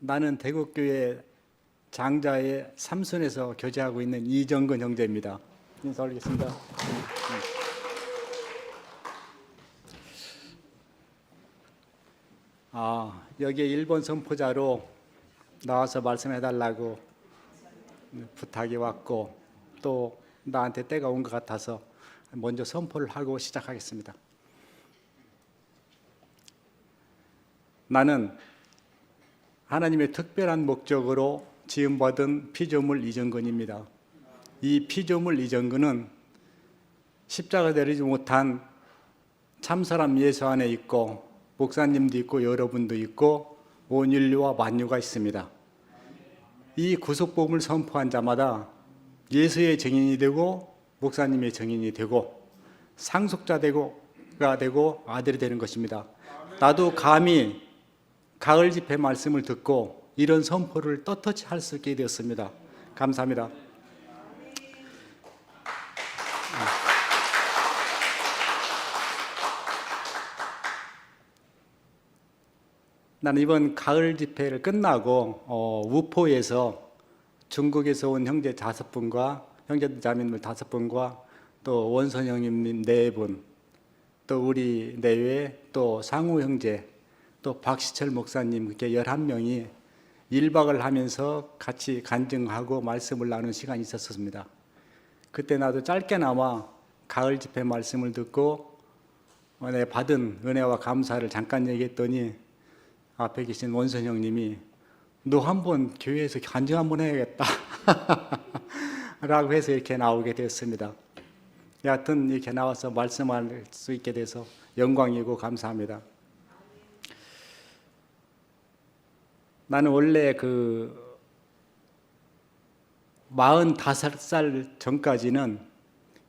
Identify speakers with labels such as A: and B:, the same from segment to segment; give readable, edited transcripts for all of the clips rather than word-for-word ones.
A: 나는 대국교회 장자의 삼순에서 교제하고 있는 이정근 형제입니다. 인사 올리겠습니다. 여기에 일본 선포자로 나와서 말씀해달라고 부탁이 왔고 또 나한테 때가 온 것 같아서 먼저 선포를 하고 시작하겠습니다. 나는 하나님의 특별한 목적으로 지음받은 피조물 이정근입니다. 이 피조물 이정근은 십자가 내리지 못한 참사람 예수 안에 있고 목사님도 있고 여러분도 있고 온 인류와 만유가 있습니다. 이 구속복음을 선포한 자마다 예수의 증인이 되고 목사님의 증인이 되고 상속자가 되고 아들이 되는 것입니다. 나도 감히 가을 집회 말씀을 듣고 이런 선포를 떳떳이 할 수 있게 되었습니다. 감사합니다. 나는 이번 가을 집회를 끝나고 우포에서 중국에서 온 형제 5분과 형제 자매님들 5분과 또 원선 형님 4분, 또 우리 내외 또 상우 형제, 또 박시철 목사님 이렇게 11명이 1박을 하면서 같이 간증하고 말씀을 나눈 시간이 있었습니다. 그때 나도 짧게나마 가을 집회 말씀을 듣고 내가 받은 은혜와 감사를 잠깐 얘기했더니 앞에 계신 원선 형님이 너 한번 교회에서 간증 한번 해야겠다 라고 해서 이렇게 나오게 되었습니다. 여하튼 이렇게 나와서 말씀할 수 있게 돼서 영광이고 감사합니다. 나는 원래 45살 전까지는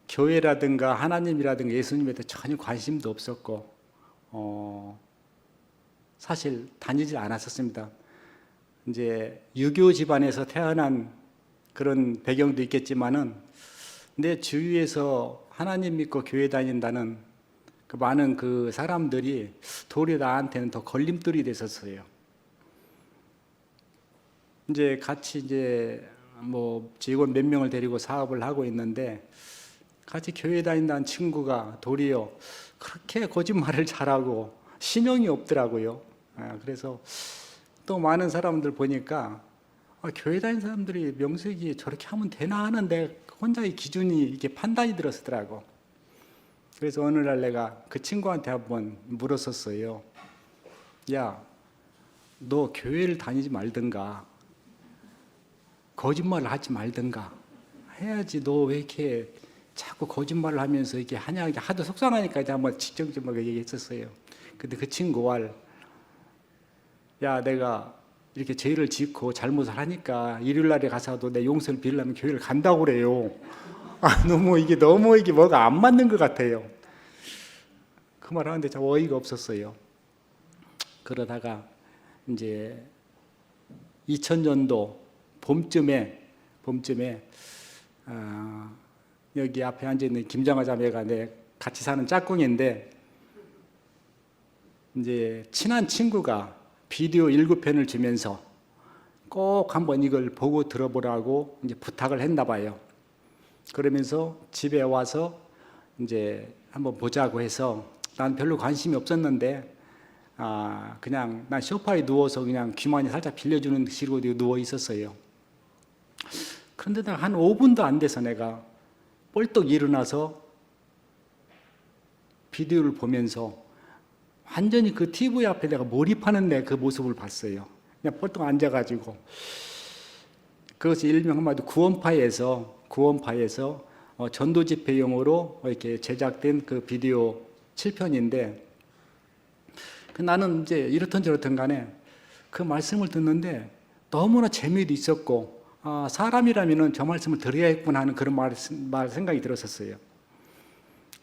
A: 교회라든가 하나님이라든가 예수님에 대해 전혀 관심도 없었고 사실 다니질 않았었습니다. 이제 유교 집안에서 태어난 그런 배경도 있겠지만은 내 주위에서 하나님 믿고 교회 다닌다는 그 많은 그 사람들이 도리어 나한테는 더 걸림돌이 됐었어요. 이제 같이 뭐 직원 몇 명을 데리고 사업을 하고 있는데 같이 교회 다닌다는 친구가 도리어 그렇게 거짓말을 잘하고 신용이 없더라고요. 그래서 또 많은 사람들 보니까 교회 다니는 사람들이 명색이 저렇게 하면 되나 하는데 혼자의 기준이 이게 판단이 들었더라고. 그래서 어느 날 내가 그 친구한테 한번 물었었어요. 야, 너 교회를 다니지 말든가 거짓말을 하지 말든가 해야지. 너 왜 이렇게 자꾸 거짓말을 하면서 이렇게 하냐. 하도 속상하니까 이제 한번 직접적으로 얘기했었어요. 근데 그 친구가 야, 내가 이렇게 죄를 짓고 잘못을 하니까 일요일날에 가서도 내 용서를 빌려면 교회를 간다고 그래요. 너무 이게 뭐가 안 맞는 것 같아요. 그 말 하는데 참 어이가 없었어요. 그러다가 이제 2000년도 봄쯤에 여기 앞에 앉아 있는 김정아 자매가 내 같이 사는 짝꿍인데 이제 친한 친구가 비디오 7편을 주면서 꼭 한번 이걸 보고 들어보라고 이제 부탁을 했나 봐요. 그러면서 집에 와서 이제 한번 보자고 해서 난 별로 관심이 없었는데 그냥 난 소파에 누워서 그냥 귀만이 살짝 빌려주는 식으로 누워 있었어요. 그런데 한 5분도 안 돼서 내가 벌떡 일어나서 비디오를 보면서 완전히 그 TV 앞에 내가 몰입하는 내 그 모습을 봤어요. 그냥 벌떡 앉아가지고 그것이 일명 한마디로 구원파에서 전도 집회용으로 이렇게 제작된 그 비디오 7편인데 나는 이제 이렇든 저렇든 간에 그 말씀을 듣는데 너무나 재미도 있었고 사람이라면 저 말씀을 들어야겠구나 하는 그런 생각이 들었었어요.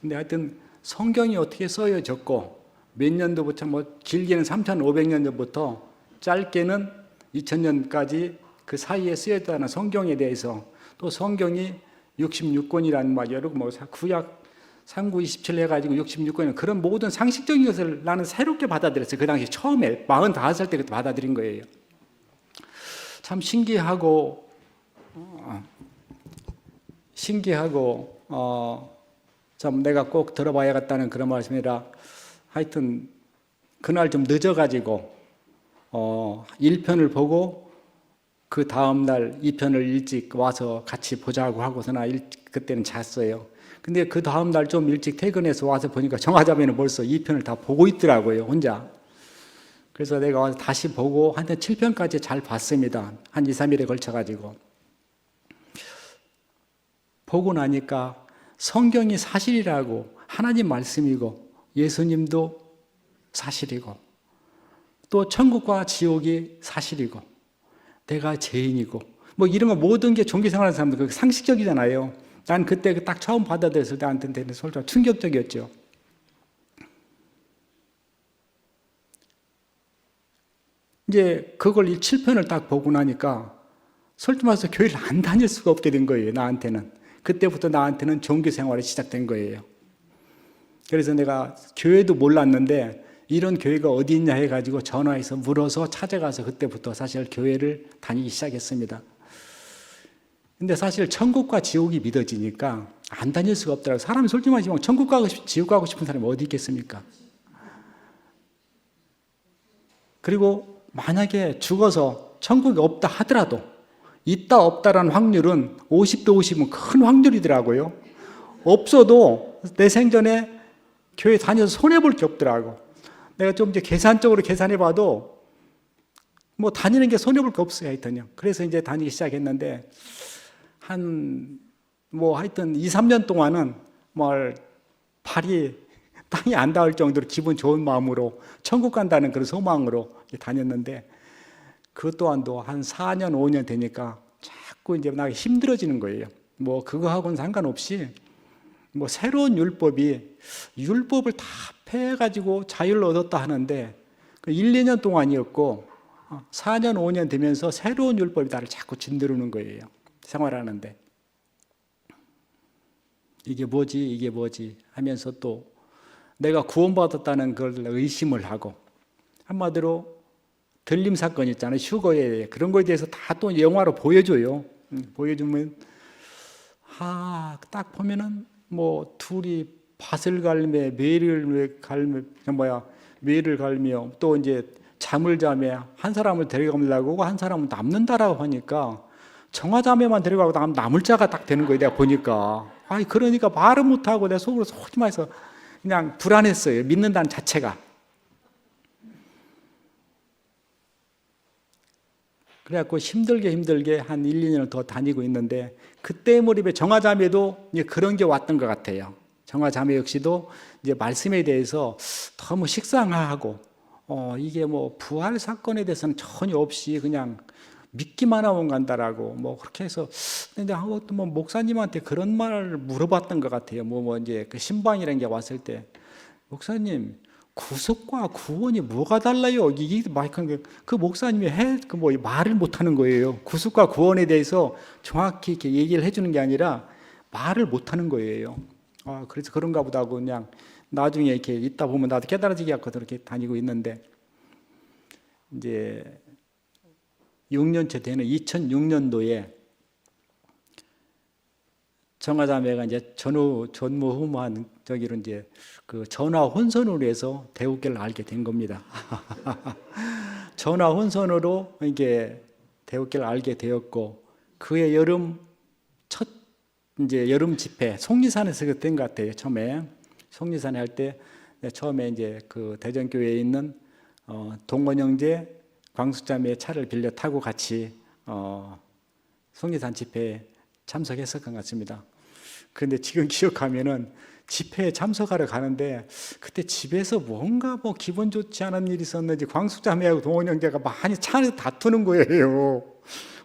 A: 근데 하여튼 성경이 어떻게 써여졌고 몇 년도부터 뭐 길게는 3500년도부터 짧게는 2000년까지 그 사이에 쓰였다는 성경에 대해서 또 성경이 66권이라는 막 여러 구약 3927 해가지고 66권이라는 그런 모든 상식적인 것을 나는 새롭게 받아들였어요. 그 당시 처음에 45살 때 그때 받아들인 거예요. 참 신기하고 참 내가 꼭 들어봐야겠다는 그런 말씀이라 하여튼 그날 좀 늦어가지고 1편을 보고 그 다음날 2편을 일찍 와서 같이 보자고 하고서나 그때는 잤어요. 근데 그 다음날 좀 일찍 퇴근해서 와서 보니까 정화자매는 벌써 2편을 다 보고 있더라고요, 혼자. 그래서 내가 와서 다시 보고 한 7편까지 잘 봤습니다. 한 2, 3일에 걸쳐가지고. 보고 나니까 성경이 사실이라고, 하나님 말씀이고 예수님도 사실이고 또 천국과 지옥이 사실이고 내가 죄인이고 뭐 이런 거 모든 게 종교생활하는 사람들 상식적이잖아요. 난 그때 딱 처음 받아들였을 때 나한테는 솔직히 충격적이었죠. 이제 그걸 7편을 딱 보고 나니까 솔직히 말해서 교회를 안 다닐 수가 없게 된 거예요. 나한테는. 그때부터 나한테는 종교생활이 시작된 거예요. 그래서 내가 교회도 몰랐는데 이런 교회가 어디 있냐 해가지고 전화해서 물어서 찾아가서 그때부터 사실 교회를 다니기 시작했습니다. 근데 사실 천국과 지옥이 믿어지니까 안 다닐 수가 없더라고요. 사람이 솔직히 말하면 천국 가고 싶고 지옥 가고 싶은 사람이 어디 있겠습니까? 그리고 만약에 죽어서 천국이 없다 하더라도 있다 없다라는 확률은 50대 50은 큰 확률이더라고요. 없어도 내 생전에 교회 다녀서 손해볼 게 없더라고. 내가 좀 이제 계산적으로 계산해봐도 뭐 다니는 게 손해볼 게 없어요, 하여튼요. 그래서 이제 다니기 시작했는데 하여튼 2, 3년 동안은 발이 땅이 안 닿을 정도로 기분 좋은 마음으로 천국 간다는 그런 소망으로 다녔는데 그것 또한도 한 4년, 5년 되니까 자꾸 이제 나가 힘들어지는 거예요. 뭐 그거하고는 상관없이 뭐 새로운 율법을 다 패가지고 자유를 얻었다 하는데 1, 2년 동안이었고 4년, 5년 되면서 새로운 율법이 나를 자꾸 짓누르는 거예요. 생활하는데 이게 뭐지 하면서 또 내가 구원받았다는 걸 의심을 하고 한마디로 들림 사건 있잖아요. 휴거에 그런 거에 대해서 다 또 영화로 보여줘요. 보여주면 딱 보면은 뭐 둘이 밭을 갈매 매를 갈며 또 이제 잠을 자며 한 사람을 데려가려고 한 사람은 남는다라고 하니까 정화자매만 데려가고 남을 자가 딱 되는 거예요. 내가 보니까 그러니까 말은 못하고 내 속으로 솔직히 말해서 그냥 불안했어요. 믿는다는 자체가. 그래갖고 힘들게 한 1, 2년을 더 다니고 있는데 그때 무렵에 정화자매도 이제 그런 게 왔던 것 같아요. 정화자매 역시도 이제 말씀에 대해서 너무 식상하고 이게 뭐 부활 사건에 대해서는 전혀 없이 그냥 믿기만 하면 간다라고 뭐 그렇게 해서 근데 뭐 목사님한테 그런 말을 물어봤던 것 같아요. 뭐 이제 그 신방이라는 게 왔을 때 목사님 구속과 구원이 뭐가 달라요? 이게 그 목사님이 말을 못하는 거예요. 구속과 구원에 대해서 정확히 이렇게 얘기를 해주는 게 아니라 말을 못하는 거예요. 그래서 그런가 보다 하고 그냥 나중에 이렇게 있다 보면 나도 깨달아지게 하거든 이렇게 다니고 있는데 이제 6년째 되는 2006년도에 정화자매가 이제 전무후무한 저기로 이제 그 전화 혼선으로 해서 대우교를 알게 된 겁니다. 전화 혼선으로 이게 대우교를 알게 되었고 그해 여름 여름 집회 속리산에서 된 것 같아요. 처음에 속리산에 할 때 처음에 이제 그 대전교회에 있는 동원 형제 광숙자매의 차를 빌려 타고 같이 속리산 집회에 참석했었던 것 같습니다. 그런데 지금 기억하면은 집회에 참석하러 가는데 그때 집에서 뭔가 기분 좋지 않은 일이 있었는지 광숙자매하고 동원 형제가 많이 차에서 다투는 거예요.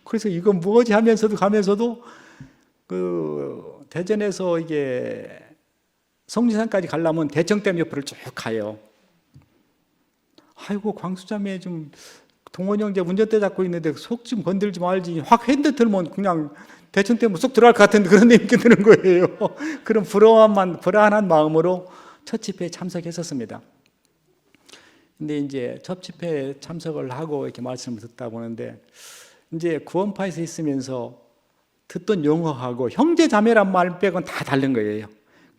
A: 그래서 이건 뭐지 하면서도 가면서도 그 대전에서 이게 속리산까지 가려면 대청댐 옆으로 쭉 가요. 아이고 광숙자매 좀 동원 형제 운전대 잡고 있는데 속 좀 건들지 말지 확 핸드 틀면 그냥 대청댐 쏙 들어갈 것 같은데 그런 느낌이 드는 거예요. 그런 불안한 마음으로 첫 집회에 참석했었습니다. 근데 이제 첫 집회에 참석을 하고 이렇게 말씀을 듣다 보는데 이제 구원파에서 있으면서 듣던 용어하고 형제 자매란 말 빼고는 다 다른 거예요.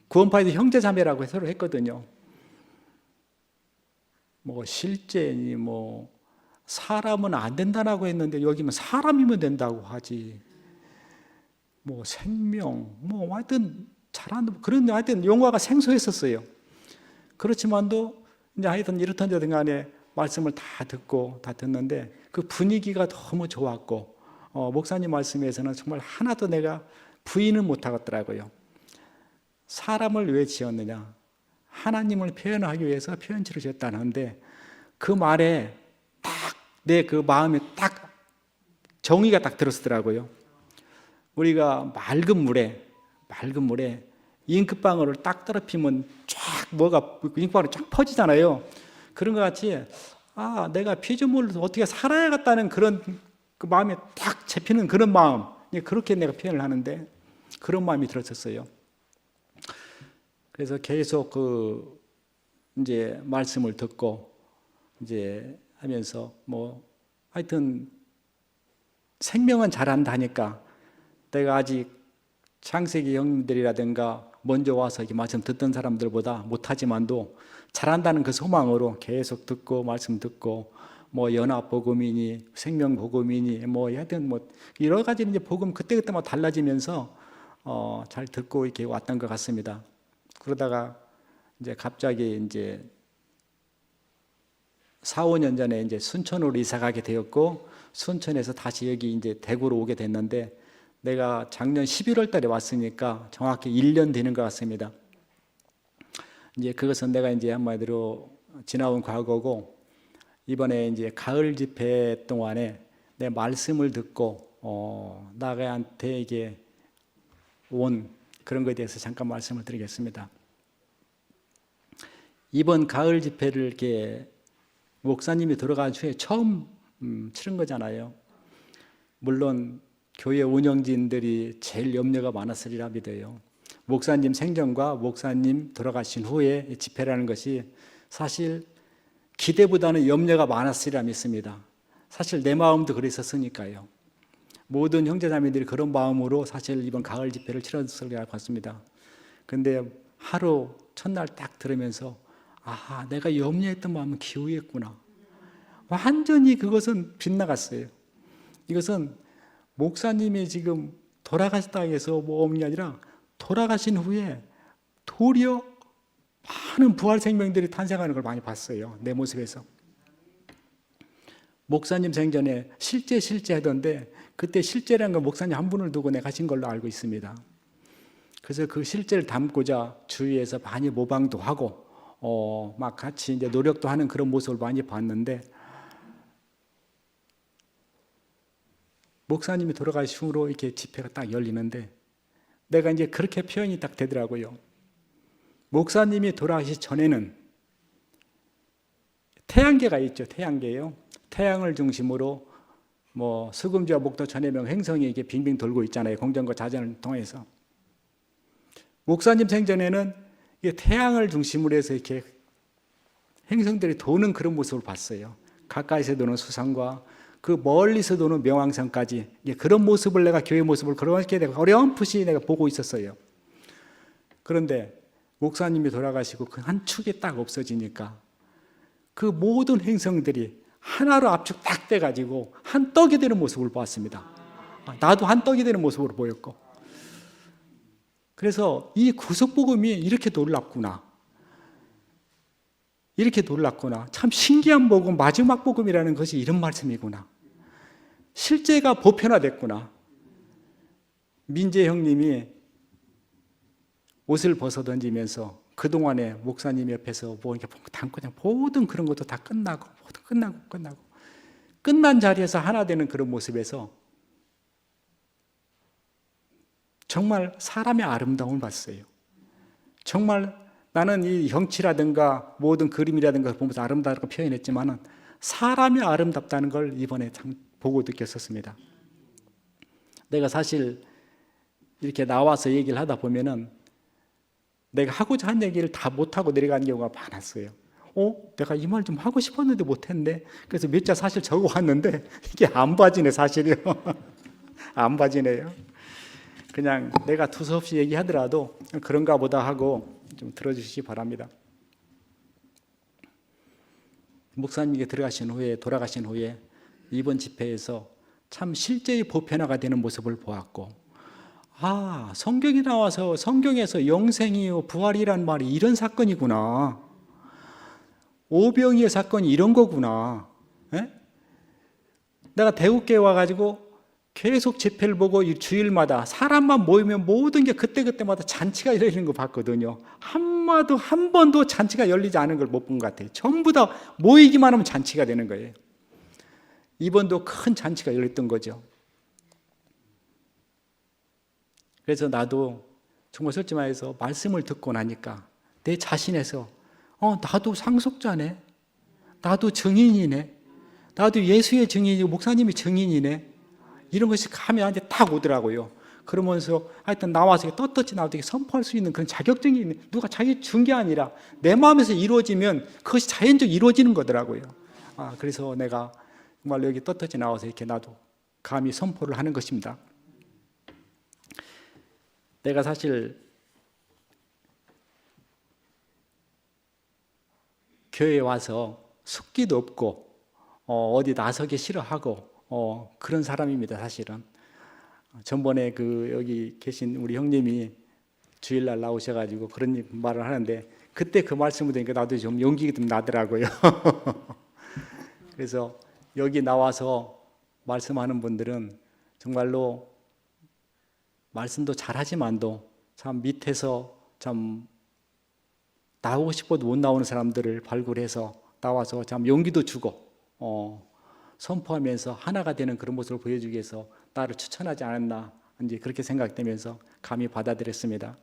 A: 구원파에서 형제 자매라고 서로 했거든요. 뭐 실제니 뭐 사람은 안 된다라고 했는데 여기는 사람이면 된다고 하지. 뭐 생명, 뭐 하여튼 잘한다 그런 하여튼 용어가 생소했었어요. 그렇지만도 이제 하여튼 이렇든 간에 말씀을 다 듣는데 그 분위기가 너무 좋았고 목사님 말씀에서는 정말 하나도 내가 부인을 못 하겠더라고요. 사람을 왜 지었느냐? 하나님을 표현하기 위해서 표현치를 지었다는데 그 말에 딱 내 그 마음에 딱 정의가 딱 들었더라고요. 우리가 맑은 물에 잉크방울을 딱 떨어뜨리면 쫙 뭐가 잉크방울이 쫙 퍼지잖아요. 그런 것 같이 내가 피조물로 어떻게 살아야겠다는 그런 그 마음에 딱 잡히는 그런 마음, 그렇게 내가 표현을 하는데 그런 마음이 들었었어요. 그래서 계속 그 이제 말씀을 듣고 이제 하면서 뭐 하여튼 생명은 잘한다 하니까 내가 아직 창세기 형님들이라든가 먼저 와서 이렇게 말씀 듣던 사람들보다 못하지만도 잘한다는 그 소망으로 계속 듣고 말씀 듣고 뭐 연합 복음이니 생명 복음이니 뭐 하여튼 뭐 여러 가지 이제 복음 그때그때마다 달라지면서 잘 듣고 이렇게 왔던 것 같습니다. 그러다가 이제 갑자기 이제 4, 5년 전에 이제 순천으로 이사 가게 되었고 순천에서 다시 여기 이제 대구로 오게 됐는데 내가 작년 11월 달에 왔으니까 정확히 1년 되는 것 같습니다. 이제 그것은 내가 이제 한마디로 지나온 과거고 이번에 이제 가을 집회 동안에 내 말씀을 듣고 나한테 이게 온 그런 것에 대해서 잠깐 말씀을 드리겠습니다. 이번 가을 집회를 이렇게 목사님이 들어간 후에 처음 치른 거잖아요. 물론 교회 운영진들이 제일 염려가 많았으리라 믿어요. 목사님 생전과 목사님 돌아가신 후에 집회라는 것이 사실 기대보다는 염려가 많았으리라 믿습니다. 사실 내 마음도 그랬었으니까요. 모든 형제자매들이 그런 마음으로 사실 이번 가을 집회를 치렀을 것 같습니다. 근데 하루 첫날 딱 들으면서 내가 염려했던 마음은 기우했구나. 완전히 그것은 빗나갔어요. 이것은 목사님이 지금 돌아가셨다 해서 뭐 없는 게 아니라 돌아가신 후에 도리어 많은 부활 생명들이 탄생하는 걸 많이 봤어요. 내 모습에서. 목사님 생전에 실제 하던데 그때 실제라는 건 목사님 한 분을 두고 내가 하신 걸로 알고 있습니다. 그래서 그 실제를 담고자 주위에서 많이 모방도 하고 막 같이 이제 노력도 하는 그런 모습을 많이 봤는데 목사님이 돌아가신 후로 이렇게 집회가 딱 열리는데 내가 이제 그렇게 표현이 딱 되더라고요. 목사님이 돌아가시기 전에는 태양계가 있죠. 태양계요. 태양을 중심으로 뭐 수금지와 목도 천해명 행성이 이렇게 빙빙 돌고 있잖아요. 공전과 자전을 통해서. 목사님 생전에는 태양을 중심으로 해서 이렇게 행성들이 도는 그런 모습을 봤어요. 가까이서 도는 수상과 그 멀리서 도는 명왕성까지 그런 모습을 내가 교회 모습을 그렇게 내가 어렴풋이 내가 보고 있었어요. 그런데 목사님이 돌아가시고 그 한 축이 딱 없어지니까 그 모든 행성들이 하나로 압축 딱 돼가지고 한 떡이 되는 모습을 보았습니다. 나도 한 떡이 되는 모습으로 보였고 그래서 이 구속복음이 이렇게 놀랍구나. 이렇게 놀랐구나. 참 신기한 복음, 마지막 복음이라는 것이 이런 말씀이구나. 실제가 보편화됐구나. 민재 형님이 옷을 벗어 던지면서 그동안에 목사님 옆에서 뭐 이렇게 담고 모든 그런 것도 다 끝나고 끝난 자리에서 하나 되는 그런 모습에서 정말 사람의 아름다움을 봤어요. 정말 나는 이 형치라든가 모든 그림이라든가 보면서 아름다움을 표현했지만 사람이 아름답다는 걸 이번에 보고 느꼈었습니다. 내가 사실 이렇게 나와서 얘기를 하다 보면은 내가 하고자 한 얘기를 다 못하고 내려가는 경우가 많았어요. 내가 이 말 좀 하고 싶었는데 못했네. 그래서 몇 자 사실 적어 왔는데 이게 안 봐지네, 사실이요. 안 봐지네요. 그냥 내가 두서없이 얘기하더라도 그런가 보다 하고 좀 들어주시기 바랍니다. 목사님께 돌아가신 후에 이번 집회에서 참 실제의 보편화가 되는 모습을 보았고, 성경이 나와서 성경에서 영생이요 부활이란 말이 이런 사건이구나. 오병이의 사건이 이런 거구나. 에? 내가 대구교회 와가지고 계속 집회를 보고 주일마다 사람만 모이면 모든 게 그때그때마다 잔치가 열리는 거 봤거든요. 한 번도 잔치가 열리지 않은 걸 못 본 것 같아요. 전부 다 모이기만 하면 잔치가 되는 거예요. 이번도 큰 잔치가 열렸던 거죠. 그래서 나도 정말 솔직히 말해서 말씀을 듣고 나니까 내 자신에서 나도 상속자네, 나도 증인이네, 나도 예수의 증인이고 목사님이 증인이네, 이런 것이 감이 나한테 딱 오더라고요. 그러면서 하여튼 나와서 떳떳이 나도 선포할 수 있는 그런 자격증이 있는, 누가 자기 준 게 아니라 내 마음에서 이루어지면 그것이 자연적으로 이루어지는 거더라고요. 그래서 내가 정말 여기 떳떳이 나와서 이렇게 나도 감히 선포를 하는 것입니다. 내가 사실 교회에 와서 숙기도 없고 어디 나서기 싫어하고 그런 사람입니다. 사실은 전번에 여기 계신 우리 형님이 주일날 나오셔가지고 그런 말을 하는데 그때 그 말씀을 들으니까 나도 좀 용기가 좀 나더라고요. 그래서 여기 나와서 말씀하는 분들은 정말로 말씀도 잘하지만도 참 밑에서 참 나오고 싶어도 못 나오는 사람들을 발굴해서 나와서 참 용기도 주고 선포하면서 하나가 되는 그런 모습을 보여주기 위해서 나를 추천하지 않았나, 이제 그렇게 생각되면서 감히 받아들였습니다.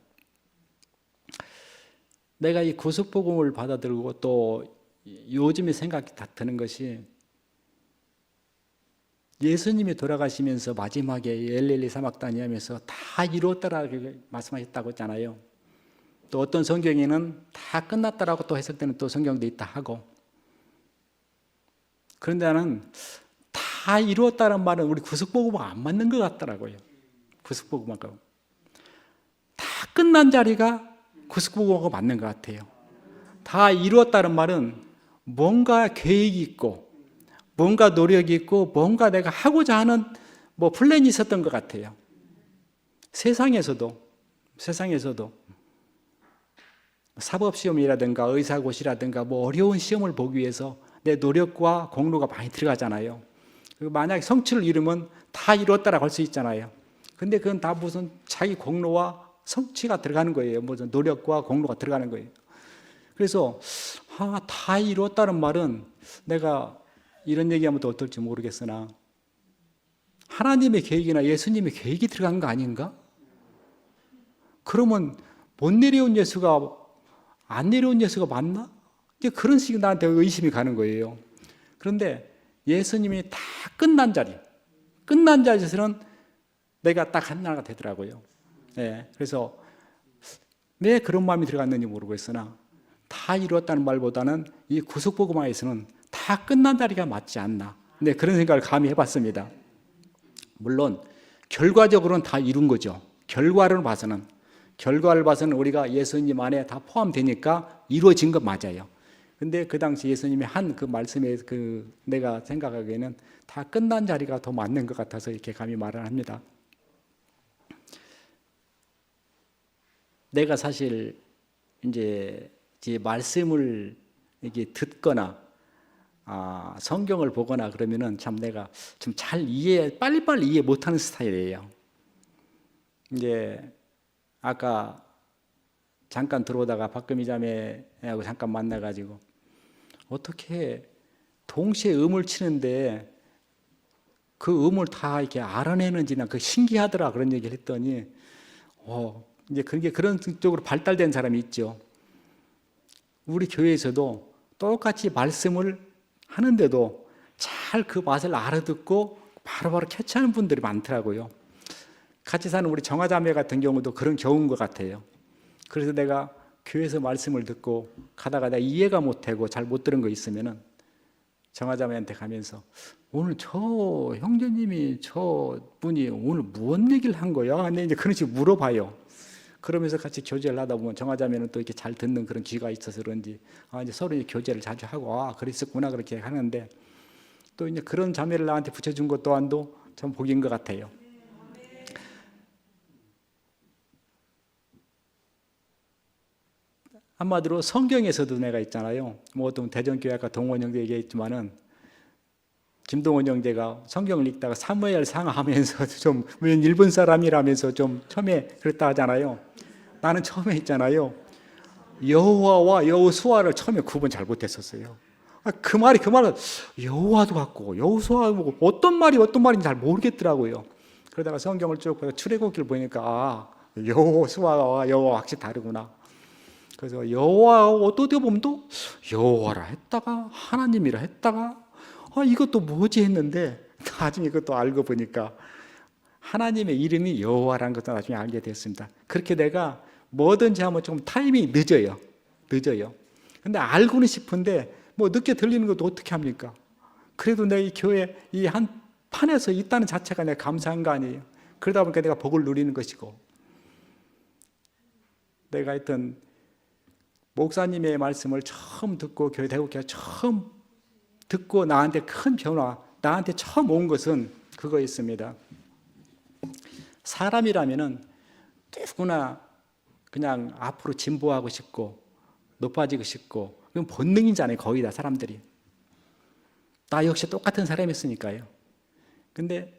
A: 내가 이 구속복음을 받아들고 또 요즘에 생각이 다 드는 것이, 예수님이 돌아가시면서 마지막에 엘렐리 사막다니 하면서 다 이루었다라고 말씀하셨다고 했잖아요. 또 어떤 성경에는 다 끝났다라고 또 해석되는 또 성경도 있다 하고, 그런데 나는 다 이루었다는 말은 우리 구속복음하고 안 맞는 것 같더라고요. 구속복음하고 다 끝난 자리가 구속복음하고 맞는 것 같아요. 다 이루었다는 말은 뭔가 계획이 있고 뭔가 노력이 있고 뭔가 내가 하고자 하는 플랜이 있었던 것 같아요. 세상에서도 사법시험이라든가 의사고시라든가 어려운 시험을 보기 위해서 내 노력과 공로가 많이 들어가잖아요. 그리고 만약에 성취를 이루면 다 이뤘다라고 할 수 있잖아요. 근데 그건 다 무슨 자기 공로와 성취가 들어가는 거예요. 무슨 노력과 공로가 들어가는 거예요. 그래서 다 이뤘다는 말은, 내가 이런 얘기하면 또 어떨지 모르겠으나 하나님의 계획이나 예수님의 계획이 들어간 거 아닌가? 그러면 못 내려온 예수가 안 내려온 예수가 맞나? 이제 그런 식으로 나한테 의심이 가는 거예요. 그런데 예수님이 다 끝난 자리에서는 내가 딱 하나가 되더라고요. 네, 그래서 왜 그런 마음이 들어갔는지 모르겠으나 다 이루었다는 말보다는 이 구속복음화에서는 다 끝난 자리가 맞지 않나. 네, 그런 생각을 감히 해봤습니다. 물론 결과적으로는 다 이룬 거죠. 결과를 봐서는 우리가 예수님 안에 다 포함되니까 이루어진 것 맞아요. 근데 그 당시 예수님이 한 그 말씀에 내가 생각하기에는 다 끝난 자리가 더 맞는 것 같아서 이렇게 감히 말을 합니다. 내가 사실 이제 말씀을 이렇게 듣거나 성경을 보거나 그러면은 참 내가 좀 빨리빨리 이해 못하는 스타일이에요. 이제 아까 잠깐 들어오다가 박금희 자매하고 잠깐 만나가지고 어떻게 동시에 음을 치는데 그 음을 다 이렇게 알아내는지 난 그 신기하더라, 그런 얘기를 했더니 이제 그런 쪽으로 발달된 사람이 있죠. 우리 교회에서도 똑같이 말씀을 하는데도 잘 그 맛을 알아듣고 바로바로 캐치하는 분들이 많더라고요. 같이 사는 우리 정화자매 같은 경우도 그런 경우인 것 같아요. 그래서 내가 교회에서 말씀을 듣고 가다가 내가 이해가 못하고 잘 못 들은 거 있으면은 정화자매한테 가면서 오늘 저 형제님이 저 분이 오늘 무슨 얘기를 한 거야? 근데 이제 그런 식으로 물어봐요. 그러면서 같이 교제를 하다 보면 정화자매는 또 이렇게 잘 듣는 그런 귀가 있어서 그런지 이제 서로 이제 교제를 자주 하고 그랬었구나 그렇게 하는데 또 이제 그런 자매를 나한테 붙여준 것 또한도 참 복인 것 같아요. 한마디로 성경에서도 내가 있잖아요. 뭐 어떤 대전교회 아까 동원 형제 얘기했지만은 김동원 형제가 성경을 읽다가 사무엘상 하면서 좀 일본 사람이라면서 좀 처음에 그랬다 하잖아요. 나는 처음에 있잖아요. 여호와와 여호수아를 처음에 구분 잘 못했었어요. 그 말은 여호와도 같고 여호수아도 어떤 말인지 잘 모르겠더라고요. 그러다가 성경을 쭉 보다 출애굽기를 보니까 여호수아와 여호와 확실히 다르구나. 그래서 여호와 어떻게 보면 또 여호와라 했다가 하나님이라 했다가 이것도 뭐지 했는데 나중에 그것도 알고 보니까 하나님의 이름이 여호와라는 것도 나중에 알게 됐습니다. 그렇게 내가 뭐든지 하면 좀 타이밍이 늦어요. 근데 알고는 싶은데 뭐 늦게 들리는 것도 어떻게 합니까? 그래도 내가 이 교회 이 한 판에서 있다는 자체가 내가 감사한 거 아니에요. 그러다 보니까 내가 복을 누리는 것이고 내가 하여튼 목사님의 말씀을 처음 듣고 교회 대국교회 처음 듣고 나한테 큰 변화, 나한테 처음 온 것은 그거였습니다. 사람이라면은 누구나 그냥 앞으로 진보하고 싶고 높아지고 싶고 그건 본능이잖아요. 거의 다 사람들이. 나 역시 똑같은 사람이었으니까요. 근데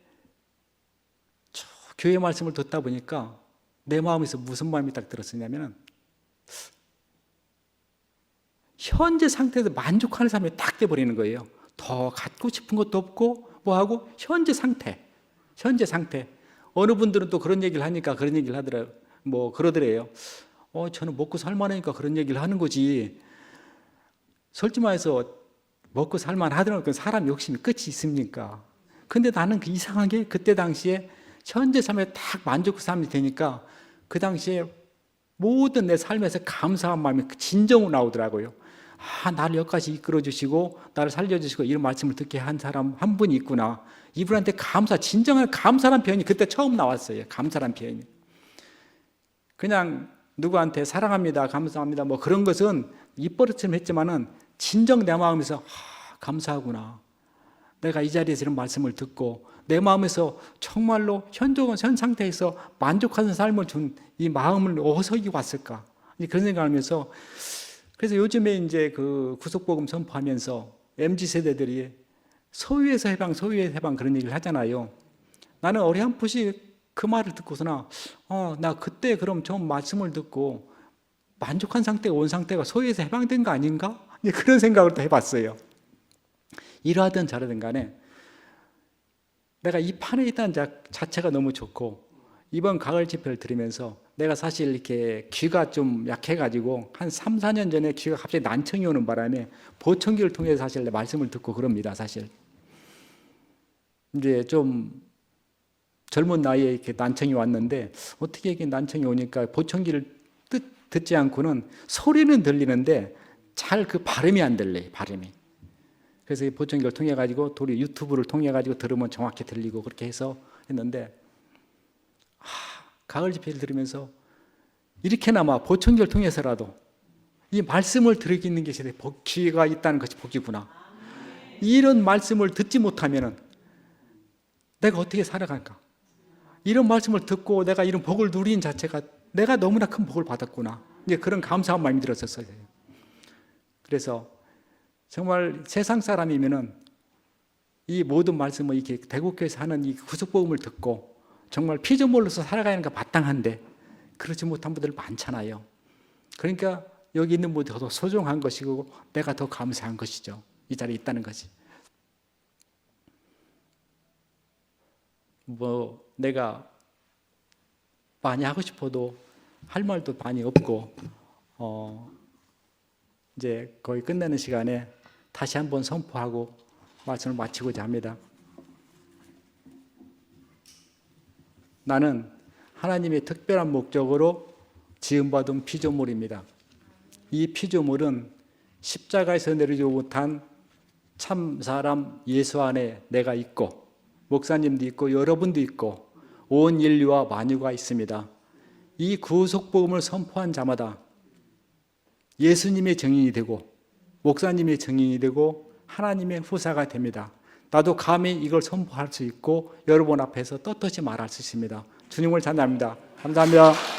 A: 교회 말씀을 듣다 보니까 내 마음에서 무슨 마음이 딱 들었었냐면은 현재 상태에서 만족하는 삶이 딱 돼버리는 거예요. 더 갖고 싶은 것도 없고 뭐하고 현재 상태. 어느 분들은 또 그런 얘기를 하니까 그런 얘기를 하더라고요. 뭐 그러더래요. 저는 먹고 살만하니까 그런 얘기를 하는 거지. 솔직히 말해서 먹고 살만하더라도 사람 욕심이 끝이 있습니까? 근데 나는 그 이상하게 그때 당시에 현재 삶에 딱 만족한 삶이 되니까 그 당시에 모든 내 삶에서 감사한 마음이 진정으로 나오더라고요. 나를 여기까지 이끌어주시고 나를 살려주시고 이런 말씀을 듣게 한 사람 한 분이 있구나. 이분한테 진정한 감사란 표현이 그때 처음 나왔어요. 감사란 표현이. 그냥 누구한테 사랑합니다, 감사합니다 뭐 그런 것은 입버릇처럼 했지만은 진정 내 마음에서 감사하구나. 내가 이 자리에서 이런 말씀을 듣고 내 마음에서 정말로 현 상태에서 만족하는 삶을 준 이 마음을 어디서 왔을까? 그런 생각을 하면서 그래서 요즘에 이제 그 구속복음 선포하면서 MZ세대들이 소유에서 해방 그런 얘기를 하잖아요. 나는 어렴풋이 그 말을 듣고서나 나 그때 그럼 좀 말씀을 듣고 만족한 상태가 온 상태가 소유에서 해방된 거 아닌가? 그런 생각을 또 해봤어요. 이러하든 저러든 간에 내가 이 판에 있다는 자체가 너무 좋고 이번 가을 집회를 들으면서 내가 사실 이렇게 귀가 좀 약해가지고 한 3, 4년 전에 귀가 갑자기 난청이 오는 바람에 보청기를 통해서 사실 내 말씀을 듣고 그럽니다. 사실 이제 좀 젊은 나이에 이렇게 난청이 왔는데 어떻게 이게 난청이 오니까 보청기를 듣지 않고는 소리는 들리는데 잘 그 발음이 안 들려요. 발음이. 그래서 이 보청기를 통해 가지고 도리 유튜브를 통해 가지고 들으면 정확히 들리고 그렇게 해서 했는데 가을 집회를 들으면서 이렇게나마 보청기를 통해서라도 이 말씀을 들으는 게 기회가 있다는 것이 복이구나. 이런 말씀을 듣지 못하면은 내가 어떻게 살아갈까? 이런 말씀을 듣고 내가 이런 복을 누린 자체가 내가 너무나 큰 복을 받았구나. 이제 그런 감사한 마음이 들었었어요. 그래서 정말 세상 사람이면은 이 모든 말씀을 이렇게 대국교회에서 하는 이 구속복음을 듣고 정말 피조물로서 살아가는 게 마땅한데 그렇지 못한 분들 많잖아요. 그러니까 여기 있는 분들이 더 소중한 것이고 내가 더 감사한 것이죠. 이 자리에 있다는 것이. 뭐 내가 많이 하고 싶어도 할 말도 많이 없고 이제 거의 끝내는 시간에 다시 한번 선포하고 말씀을 마치고자 합니다. 나는 하나님의 특별한 목적으로 지음받은 피조물입니다. 이 피조물은 십자가에서 내리지 못한 참 사람 예수 안에 내가 있고 목사님도 있고 여러분도 있고 온 인류와 만유가 있습니다. 이 구속복음을 선포한 자마다 예수님의 증인이 되고 목사님의 증인이 되고 하나님의 후사가 됩니다. 나도 감히 이걸 선포할 수 있고 여러분 앞에서 떳떳이 말할 수 있습니다. 주님을 찬양합니다. 감사합니다.